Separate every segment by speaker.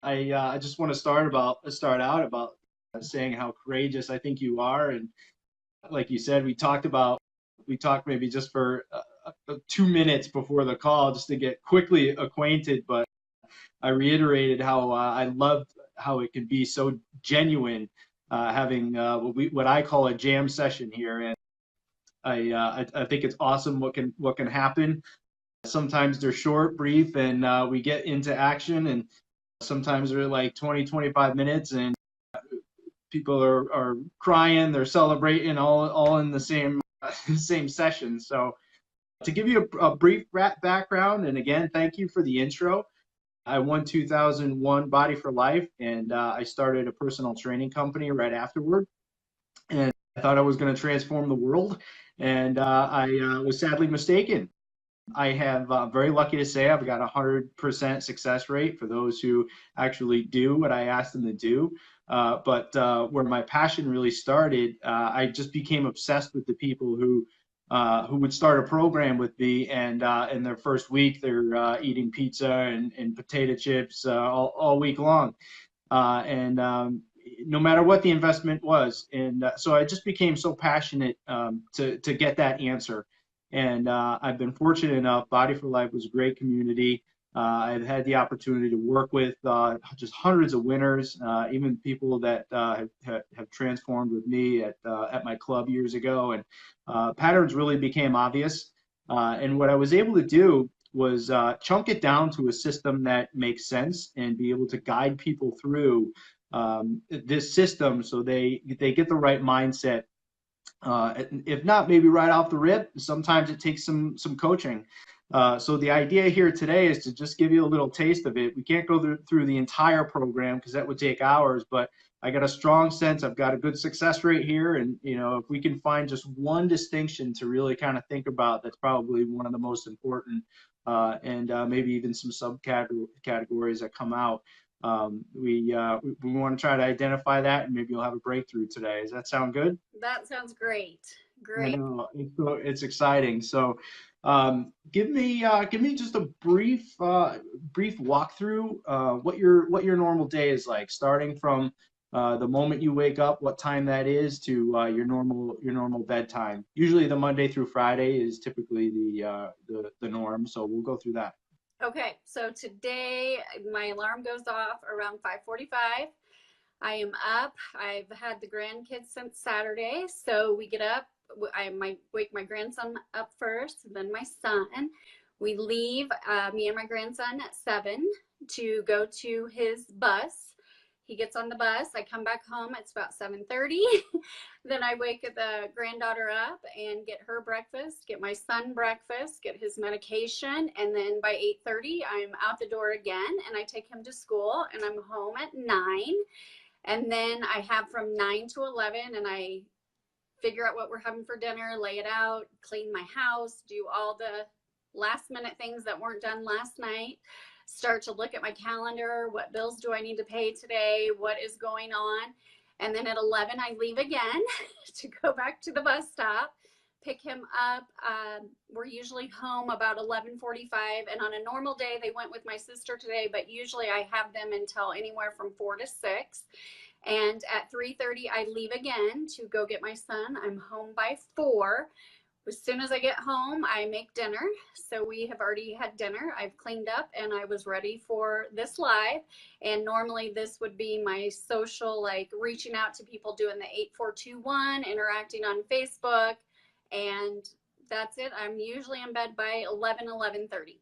Speaker 1: I just want to start out about saying how courageous I think you are, and like you said, we talked maybe just for 2 minutes before the call just to get quickly acquainted, but I reiterated how I loved how it could be so genuine, having what I call a jam session here, and I think it's awesome what can happen. Sometimes they're short, brief, and we get into action, and sometimes they're like 20, 25 minutes, and people are crying, they're celebrating, all in the same same session. So to give you a brief background, and again, thank you for the intro. I won 2001 Body for Life, and I started a personal training company right afterward. And I thought I was going to transform the world, and I was sadly mistaken. I have very lucky to say I've got a 100% success rate for those who actually do what I asked them to do. But where my passion really started, I just became obsessed with the people who would start a program with me, and in their first week they're eating pizza and potato chips all week long, and no matter what the investment was. And so I just became so passionate to get that answer. And I've been fortunate enough. Body for Life was a great community. I've had the opportunity to work with just hundreds of winners, even people that have transformed with me at my club years ago. And patterns really became obvious. And what I was able to do was chunk it down to a system that makes sense and be able to guide people through this system so they get the right mindset. If not, maybe right off the rip. Sometimes it takes some coaching. So the idea here today is to just give you a little taste of it. We can't go through the entire program because that would take hours, but I got a strong sense I've got a good success rate here. And, if we can find just one distinction to really kind of think about, that's probably one of the most important, and maybe even some subcategories that come out. We want to try to identify that, and maybe you'll have a breakthrough today. Does that sound good?
Speaker 2: That sounds great.
Speaker 1: I
Speaker 2: Great.
Speaker 1: know it's exciting. So, give me just a brief walkthrough what your normal day is like, starting from the moment you wake up, what time that is, to your normal bedtime. Usually, the Monday through Friday is typically the norm. So we'll go through that.
Speaker 2: Okay, so today my alarm goes off around 5:45. I am up. I've had the grandkids since Saturday, so we get up. I might wake my grandson up first, then my son. We leave, me and my grandson, at 7 to go to his bus. He gets on the bus. I come back home. It's about 7:30. Then I wake the granddaughter up and get her breakfast, get my son breakfast, get his medication, and then by 8:30, I'm out the door again, and I take him to school, and I'm home at 9. And then I have from 9 to 11, and I figure out what we're having for dinner, lay it out, clean my house, do all the last minute things that weren't done last night, start to look at my calendar. What bills do I need to pay today? What is going on? And then at 11, I leave again to go back to the bus stop, pick him up. We're usually home about 11:45. And on a normal day, they went with my sister today, but usually I have them until anywhere from 4 to 6. And at 3:30, I leave again to go get my son. I'm home by 4. As soon as I get home, I make dinner. So we have already had dinner. I've cleaned up and I was ready for this live. And normally this would be my social, like reaching out to people, doing the 8421, interacting on Facebook. And that's it. I'm usually in bed by 11:30.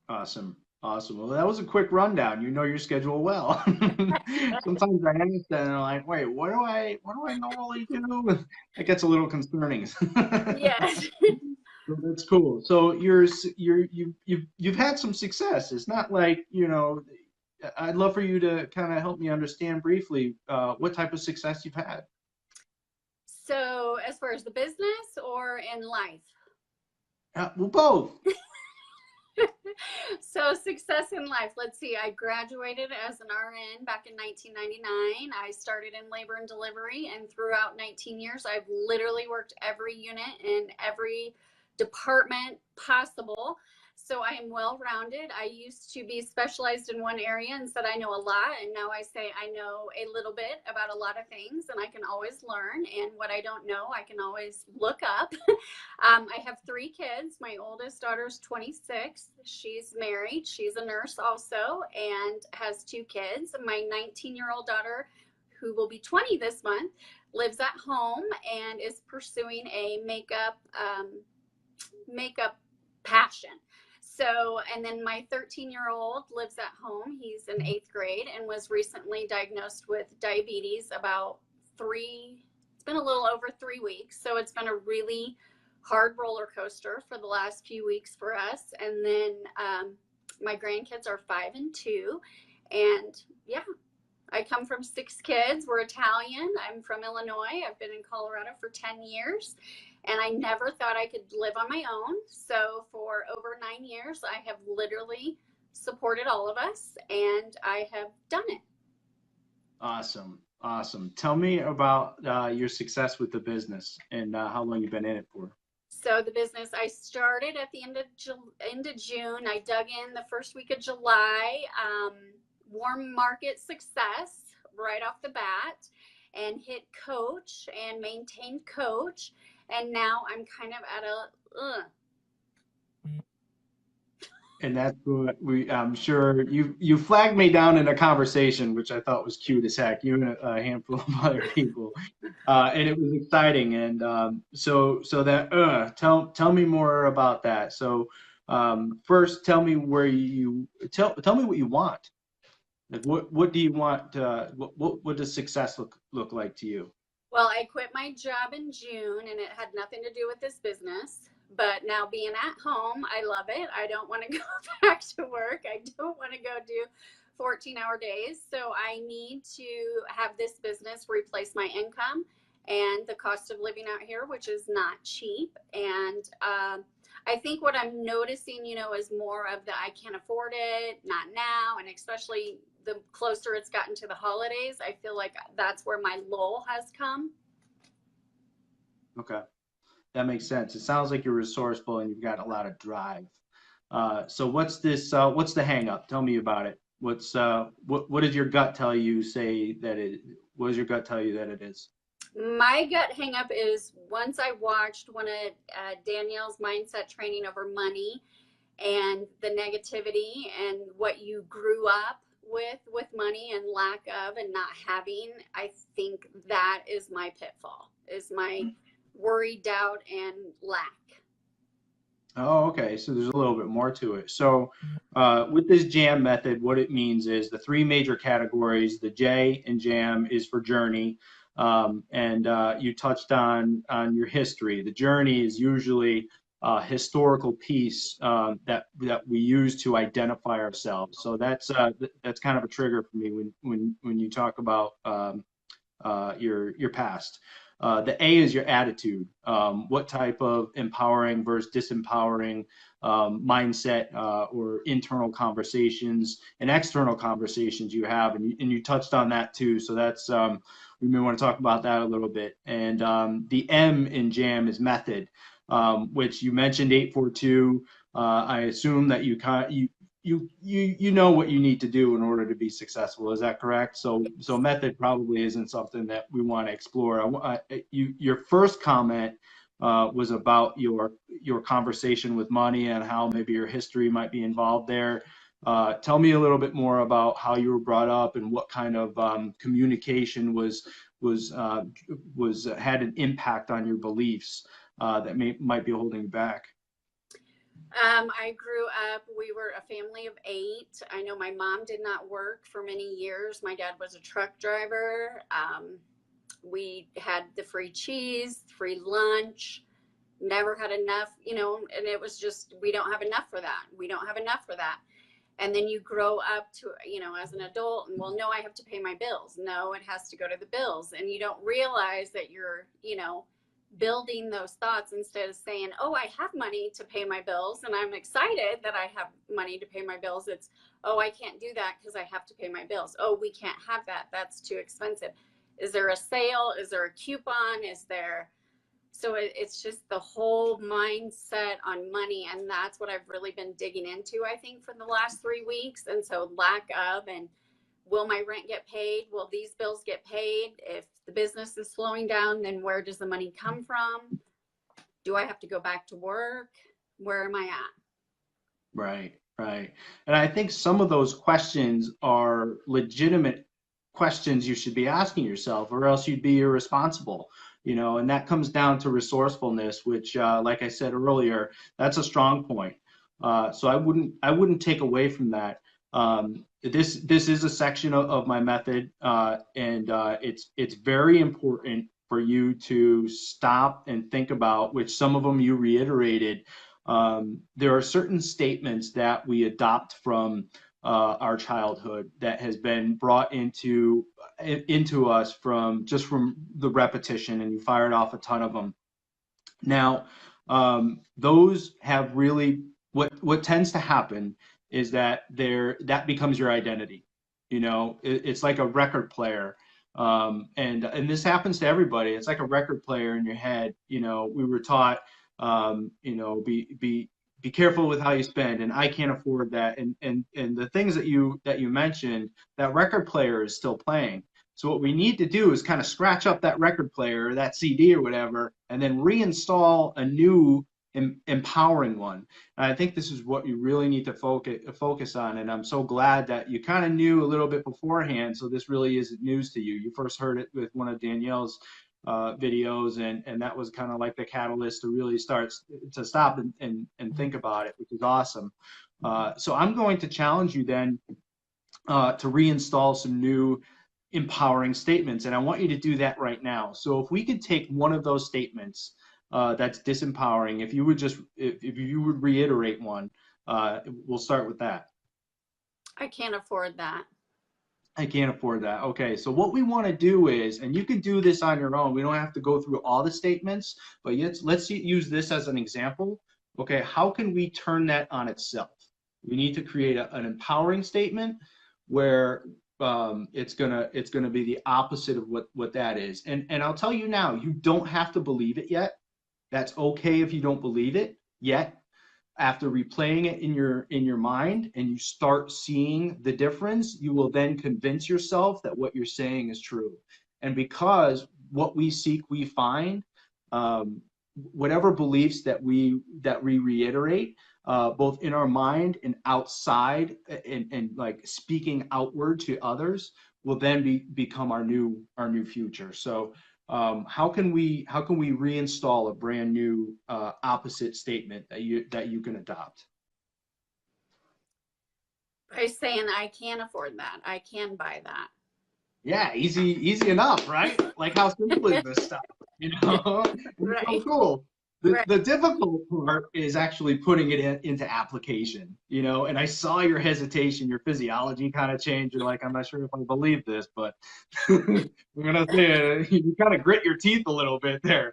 Speaker 1: Awesome. Awesome. Well, that was a quick rundown. You know your schedule well. Sometimes I ask that and I'm like, wait, what do I normally do? It gets a little concerning.
Speaker 2: Yes.
Speaker 1: So that's cool. So you've had some success. It's not like, I'd love for you to kind of help me understand briefly what type of success you've had.
Speaker 2: So as far as the business or in life?
Speaker 1: Well, both.
Speaker 2: So success in life. Let's see. I graduated as an RN back in 1999. I started in labor and delivery, and throughout 19 years, I've literally worked every unit in every department possible. So I am well-rounded. I used to be specialized in one area and said I know a lot, and now I say I know a little bit about a lot of things, and I can always learn. And what I don't know, I can always look up. I have 3 kids. My oldest daughter is 26. She's married. She's a nurse also, and has 2 kids. My 19-year-old daughter, who will be 20 this month, lives at home and is pursuing a makeup passion. So, and then my 13-year-old lives at home. He's in 8th grade and was recently diagnosed with diabetes it's been a little over 3 weeks. So it's been a really hard roller coaster for the last few weeks for us. And then my grandkids are 5 and 2. And yeah, I come from 6 kids. We're Italian. I'm from Illinois. I've been in Colorado for 10 years. And I never thought I could live on my own. So for over 9 years, I have literally supported all of us, and I have done it.
Speaker 1: Awesome. Awesome. Tell me about your success with the business and how long you've been in it for.
Speaker 2: So the business, I started at the end of June. I dug in the first week of July, warm market success right off the bat, and hit coach and maintained coach. And now I'm kind of at a,
Speaker 1: And that's what I'm sure you flagged me down in a conversation, which I thought was cute as heck, you and a handful of other people. And it was exciting. And so that, tell me more about that. So first, tell me tell me what you want. Like what do you want? What does success look like to you?
Speaker 2: well, I quit my job in June, and it had nothing to do with this business. But now being at home, I love it. I don't want to go back to work. I don't want to go do 14-hour days. So I need to have this business replace my income and the cost of living out here, which is not cheap. And I think what I'm noticing, is more of the I can't afford it, not now, and especially the closer it's gotten to the holidays, I feel like that's where my lull has come.
Speaker 1: Okay. That makes sense. It sounds like you're resourceful and you've got a lot of drive. So what's this? What's the hang up? Tell me about it. What does your gut tell you what does your gut tell you that it is?
Speaker 2: My gut hang up is once I watched one of Danielle's mindset training over money and the negativity and what you grew up with money and lack of and not having, I think that is my pitfall, is my worry, doubt, and lack.
Speaker 1: Oh, okay. So there's a little bit more to it. So with this J.A.M method, what it means is the 3 major categories. The J in J.A.M is for journey, and you touched on your history. The journey is usually a historical piece that we use to identify ourselves. So that's kind of a trigger for me when you talk about your past. The A is your attitude. What type of empowering versus disempowering mindset or internal conversations and external conversations you have, and you touched on that too. So that's we may want to talk about that a little bit. And the M in J.A.M is method, which you mentioned 842. I assume that you know what you need to do in order to be successful. Is that correct? So method probably isn't something that we want to explore. Your first comment was about your conversation with money and how maybe your history might be involved there. Tell me a little bit more about how you were brought up and what kind of communication had an impact on your beliefs that might be holding you back.
Speaker 2: I grew up, we were a family of 8. I know my mom did not work for many years. My dad was a truck driver. We had the free cheese, free lunch, never had enough, and it was just, we don't have enough for that. We don't have enough for that. And then you grow up to, as an adult, and well, no, I have to pay my bills. No, it has to go to the bills. And you don't realize that you're, building those thoughts instead of saying, oh, I have money to pay my bills and I'm excited that I have money to pay my bills. It's, oh, I can't do that because I have to pay my bills. Oh, we can't have that. That's too expensive. Is there a sale? Is there a coupon? Is there So it's just the whole mindset on money. And that's what I've really been digging into, I think, for the last 3 weeks. And so lack of, and will my rent get paid? Will these bills get paid? If the business is slowing down, then where does the money come from? Do I have to go back to work? Where am I at?
Speaker 1: Right, right. And I think some of those questions are legitimate questions you should be asking yourself, or else you'd be irresponsible, and that comes down to resourcefulness, which, like I said earlier, that's a strong point. So I wouldn't take away from that. This is a section of my method, and it's very important for you to stop and think about, which some of them you reiterated. There are certain statements that we adopt from our childhood that has been brought into us from the repetition, and you fired off a ton of them. Now, those have really what tends to happen is that that becomes your identity. It's like a record player. And this happens to everybody. It's like a record player in your head. We were taught, be careful with how you spend, and I can't afford that. And the things that you mentioned, that record player is still playing. So what we need to do is kind of scratch up that record player, or that CD or whatever, and then reinstall a new empowering one. And I think this is what you really need to focus on. And I'm so glad that you kind of knew a little bit beforehand. So this really isn't news to you. You first heard it with one of Danielle's videos, and that was kind of like the catalyst to really start to stop and think about it, which is awesome. So I'm going to challenge you then to reinstall some new empowering statements, and I want you to do that right now. So if we could take one of those statements that's disempowering, if you would reiterate one, we'll start with that.
Speaker 2: I can't afford that.
Speaker 1: I can't afford that. Okay, so what we want to do is, and you can do this on your own, we don't have to go through all the statements, but let's use this as an example. Okay, how can we turn that on itself? We need to create an empowering statement where it's gonna be the opposite of what that is. And I'll tell you now, you don't have to believe it yet. That's okay if you don't believe it yet. After replaying it in your mind and you start seeing the difference, you will then convince yourself that what you're saying is true. And because what we seek, we find, whatever beliefs that we reiterate, both in our mind and outside, and like speaking outward to others, will then become our new future. So how can we reinstall a brand new opposite statement that you can adopt?
Speaker 2: By saying I can't afford that. I can buy that.
Speaker 1: Yeah, easy enough, right? Like, how simple is this stuff? It's so
Speaker 2: Right.
Speaker 1: cool.
Speaker 2: Right.
Speaker 1: The difficult part is actually putting it into application, and I saw your hesitation, your physiology kind of change. You're like, I'm not sure if I believe this, but I'm gonna say it. You kind of grit your teeth a little bit there.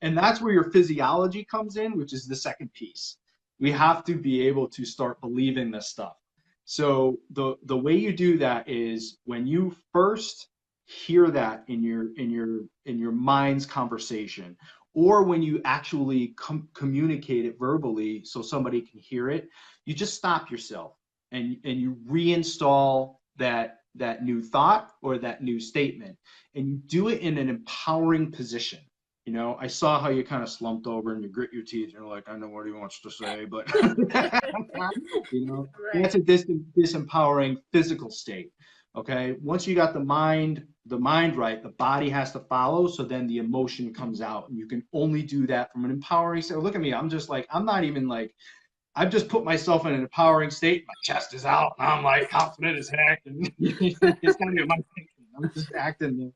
Speaker 1: And that's where your physiology comes in, which is the second piece. We have to be able to start believing this stuff. So the way you do that is when you first hear that in your mind's conversation, or when you actually communicate it verbally so somebody can hear it, you just stop yourself and you reinstall that new thought or that new statement, and you do it in an empowering position. I saw how you kind of slumped over and you grit your teeth and you're like, I know what he wants to say, but
Speaker 2: Right.
Speaker 1: that's a disempowering physical state. Okay. Once you got the mind right, the body has to follow. So then the emotion comes out, and you can only do that from an empowering state. Look at me. I'm just like, I'm not even like, I've just put myself in an empowering state. My chest is out, and I'm like confident as heck. And it's kind of my thinking. I'm just acting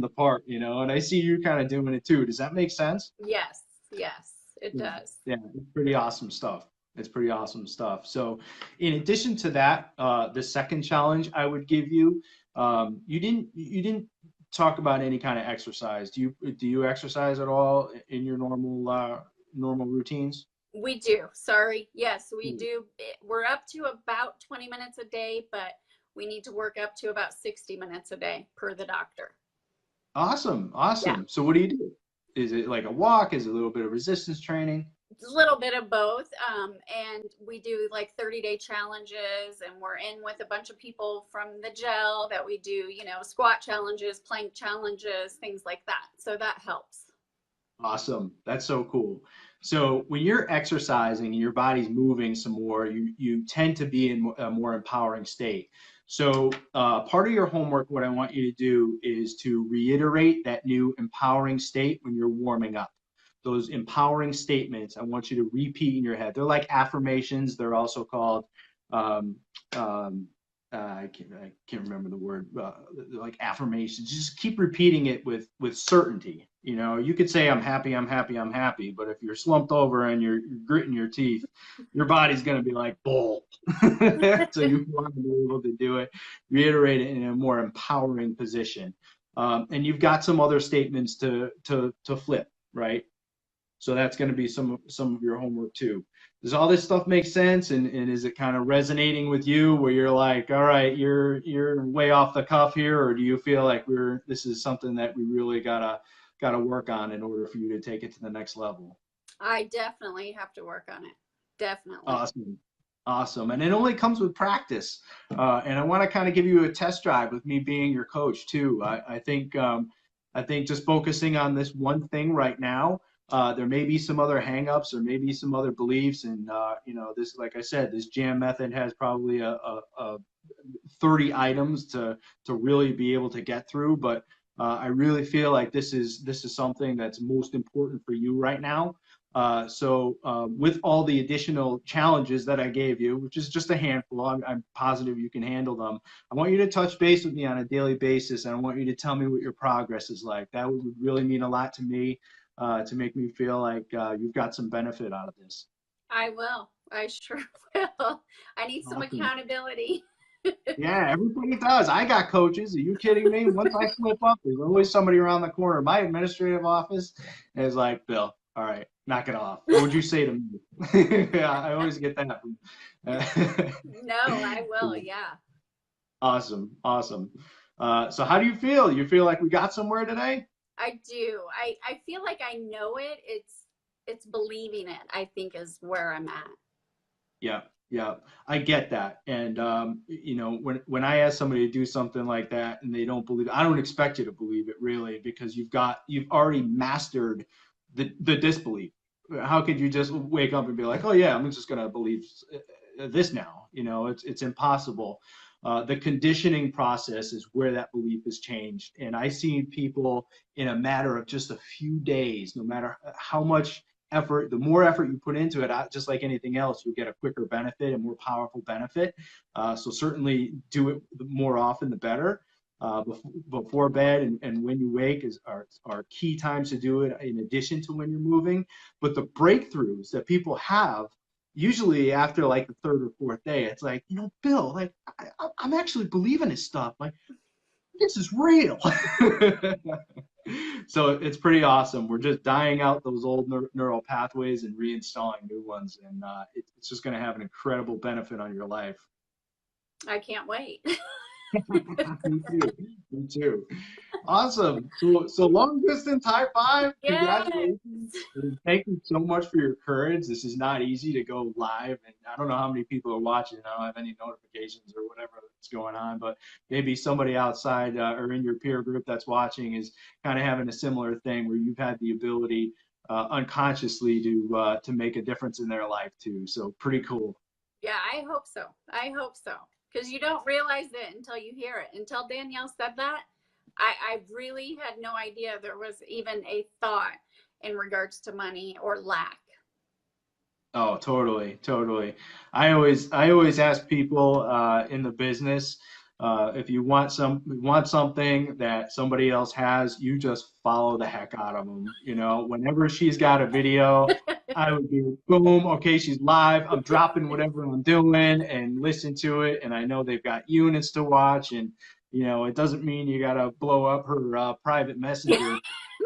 Speaker 1: the part, and I see you kind of doing it too. Does that make sense?
Speaker 2: Yes. Yes, it
Speaker 1: Yeah,
Speaker 2: does.
Speaker 1: yeah, it's pretty awesome stuff. It's pretty awesome stuff. So, in addition to that, the second challenge I would give you, you didn't talk about any kind of exercise. Do you exercise at all in your normal routines?
Speaker 2: We do. Sorry. Yes, we do. We're up to about 20 minutes a day, but we need to work up to about 60 minutes a day per the doctor.
Speaker 1: Awesome,
Speaker 2: Yeah.
Speaker 1: awesome. So what do you do? is it like a walk? Is it a little bit of resistance training?
Speaker 2: A little bit of both. And we do like 30-day challenges, and we're in with a bunch of people from the gel that we do, you know, squat challenges, plank challenges, things like that. So that helps.
Speaker 1: Awesome. That's so cool. So when you're exercising and your body's moving some more, you tend to be in a more empowering state. So part of your homework, what I want you to do is to reiterate that new empowering state when you're warming up. Those empowering statements, I want you to repeat in your head. They're like affirmations. They're also called um, um, I can't remember the word, like affirmations. Just keep repeating it with certainty. You know, you could say, I'm happy, I'm happy, I'm happy. But if you're slumped over and you're gritting your teeth, your body's going to be like, bull. So you want to be able to do it, reiterate it in a more empowering position. And you've got some other statements to flip, right? So that's going to be some of your homework too. Does all this stuff make sense? And is it kind of resonating with you where you're like, all right, you're way off the cuff here, or do you feel like this is something that we really gotta work on in order for you to take it to the next level?
Speaker 2: I definitely have to work on it. Definitely.
Speaker 1: Awesome. Awesome. And it only comes with practice. And I want to kind of give you a test drive with me being your coach too. I think just focusing on this one thing right now, there may be some other hangups or maybe some other beliefs. And, you know, this, like I said, this J.A.M method has probably a 30 items to really be able to get through. But I really feel like this is something that's most important for you right now. With all the additional challenges that I gave you, which is just a handful, I'm positive you can handle them. I want you to touch base with me on a daily basis, and I want you to tell me what your progress is like. That would really mean a lot to me, to make me feel like you've got some benefit out of this.
Speaker 2: I will. I sure will. I need some
Speaker 1: Awesome.
Speaker 2: accountability.
Speaker 1: Yeah, everybody does. I got coaches. Are you kidding me? Once I slip up, there's always somebody around the corner. My administrative office is like, Bill, all right, knock it off. What would you say to me? Yeah, I always get that.
Speaker 2: No, I will. Yeah.
Speaker 1: Awesome, awesome. So how do you feel? You feel like we got somewhere today?
Speaker 2: I do. I feel like I know it. It's believing it, I think, is where I'm at.
Speaker 1: Yeah, yeah, I get that. And you know, when I ask somebody to do something like that and they don't believe it, I don't expect you to believe it really, because you've already mastered the disbelief. How could you just wake up and be like, oh yeah, I'm just gonna believe this now? You know, it's impossible. The conditioning process is where that belief is changed. And I see people in a matter of just a few days, no matter how much effort, the more effort you put into it, just like anything else, you'll get a quicker benefit, a more powerful benefit. So certainly do it more often, the better. Before bed and when you wake are key times to do it in addition to when you're moving. But the breakthroughs that people have, usually after like the third or fourth day, it's like, you know, Bill, like I'm actually believing this stuff. Like this is real. So it's pretty awesome. We're just dying out those old neural pathways and reinstalling new ones, and it's just going to have an incredible benefit on your life.
Speaker 2: I can't wait.
Speaker 1: Me too. Me too. Awesome. So long distance high five.
Speaker 2: Yes.
Speaker 1: Congratulations. And thank you so much for your courage. This is not easy to go live, and I don't know how many people are watching. I don't have any notifications or whatever that's going on, but maybe somebody outside or in your peer group that's watching is kind of having a similar thing where you've had the ability unconsciously to make a difference in their life too. So pretty cool.
Speaker 2: Yeah, I hope so. I hope so. Because you don't realize it until you hear it. Until Danielle said that, I really had no idea there was even a thought in regards to money or lack.
Speaker 1: Oh, totally, totally. I always ask people in the business, if you want something that somebody else has, you just follow the heck out of them. You know, whenever she's got a video, I would be boom, okay, she's live. I'm dropping whatever I'm doing and listen to it, and I know they've got units to watch, and you know, it doesn't mean you gotta blow up her private messenger.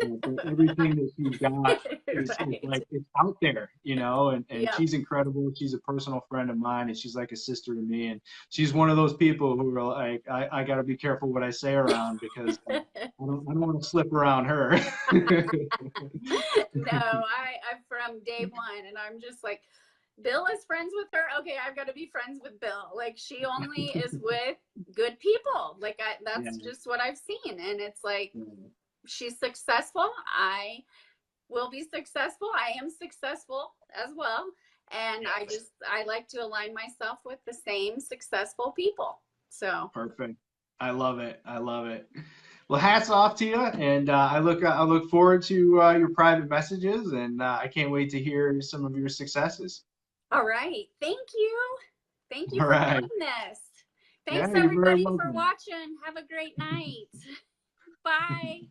Speaker 1: But everything that she's got is
Speaker 2: Right.
Speaker 1: like it's out there, you know, and
Speaker 2: Yep.
Speaker 1: she's incredible. She's a personal friend of mine, and she's like a sister to me. And she's one of those people who are like, I got to be careful what I say around because I don't want to slip around her.
Speaker 2: No, I'm from day one, and I'm just like, Bill is friends with her. Okay, I've got to be friends with Bill. Like she only is with good people. Like
Speaker 1: Yeah.
Speaker 2: that's just what I've seen, and it's like
Speaker 1: Yeah.
Speaker 2: she's successful. I will be successful. I am successful as well, and
Speaker 1: Yes.
Speaker 2: I like to align myself with the same successful people. So,
Speaker 1: Perfect. I love it. I love it. Well, hats off to you, and I look forward to your private messages, and I can't wait to hear some of your successes.
Speaker 2: all right, thank you. Thank you
Speaker 1: All
Speaker 2: for
Speaker 1: right.
Speaker 2: doing this. Thanks
Speaker 1: Yeah, you're very
Speaker 2: everybody for
Speaker 1: welcome.
Speaker 2: watching. Have a great night. Bye.